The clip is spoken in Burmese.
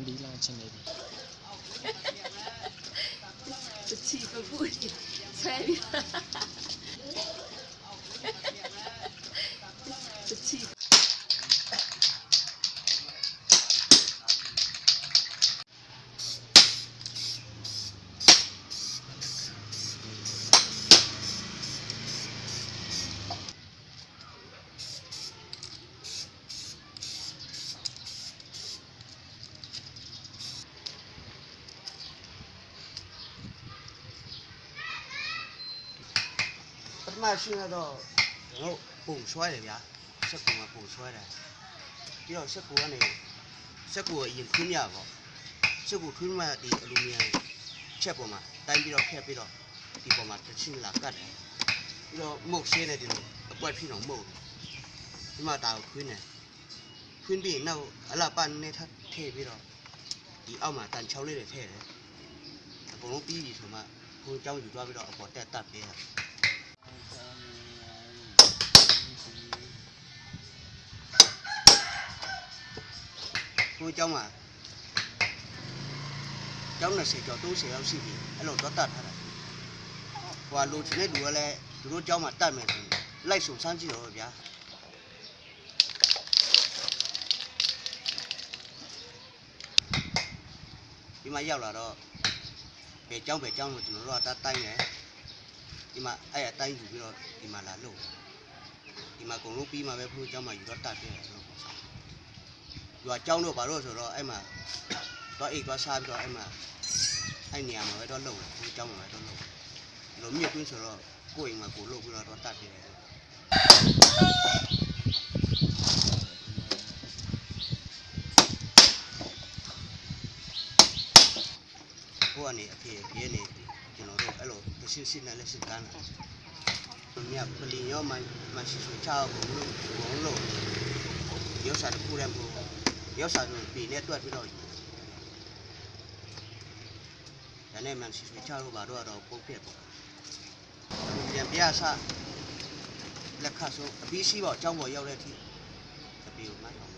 ဒီလာချင်းနေပြီတချီပပူကြီးဆွဲပြီးတချီမရှိတော့ကျွန်တော်ပုံဆွဲတယ်ဗျာစက်ကူကပုံဆွဲတယ်ပြီးတော့စက်ကူကနေစက်ကူအရင်ထွင်းရပေါ့စက်ကူထွင်းမှဒီအလူမီနီယံချက်ပေါ်မှာတိုင်းပြီးတော့ဖက်ပြီးတော့ဒီပေါ်မှာတစ်ချင်းလာကတ်တယ်ပြီးတော့မုတ်ရှင်းနေတယ်လို့အပွက်ဖြစ်တော့မုတ်ဒီမှာဒါကိုထွင်းတယ်ထွင်းပြီးနောက်အလားပန်းနဲ့ထထည့်ပြီးတော့ဒီအောက်မှာတန်ချောင်းလေးတွေထည့်တယ်အကုန်လုံးပြီးပြီဆိုမှဘုံเจ้าယူသွားပြီးတော့အပေါ်တက်တက်ပေးရတယ်ကိုเจ้าမှာเจ้าနဲ့စေကျော်30ရောက်ရှိပြီအဲ့လိုတော့တတ်ထားတာဟိုလူချင်းတဲ့လူကလည်းသူတို့เจ้าမှာတတ်မယ်ဆိုလိုက်ဆုံစမ်းကြည့်တော့ဗျာဒီမှာရောက်လာတော့ဘယ်เจ้าလို့ကျွန်တော်တို့ကတိုင်းတယ်ဒီမှာအဲ့အတိုင်းယူပြီးတော့ဒီမှာလာလို့ဒီမှာအကုန်လုံးပြီးမှပဲဘုရားเจ้าမှာယူတော့တတ်တယ်ဆိုတော့ရွာเจ้าတို့ဘာလို့ဆိုတော့အဲ့မှာတော့အိတ်သွားစားပြီးတော့အဲ့မှာအဲ့နေရာမှာပဲတော့လုံတယ်ဘုရားเจ้าမှာပဲတော့လုံလိုမြစ်တွင်းဆိုတော့ကိုယ်အိမ်မှာကိုလုံပြီးတော့တတ်တယ်ဟိုကနေအဖေပြေးနေကျွန်တော်တို့အဲ့လိုတရှိရှိနဲ့လက်ရှိကမ်းလာမြတ်ပလီရောမရှိဆွေချောက်ကိုလို့ရုပ်စာတစ်ခုတည်းကိုရုပ်စာတို့ပြည်နဲ့တွက်ပြီးတော့ဒါနဲ့မရှိဆွေချောက်လို့ဘာတော့ပုတ်ပြက်ပေါ့ပြန်ပြဆလက်ခတ်ဆိုအပြီးရှိပေါ့အကြောင်းပေါ်ရောက်တဲ့အထိအပြေကိုမှတ်တော့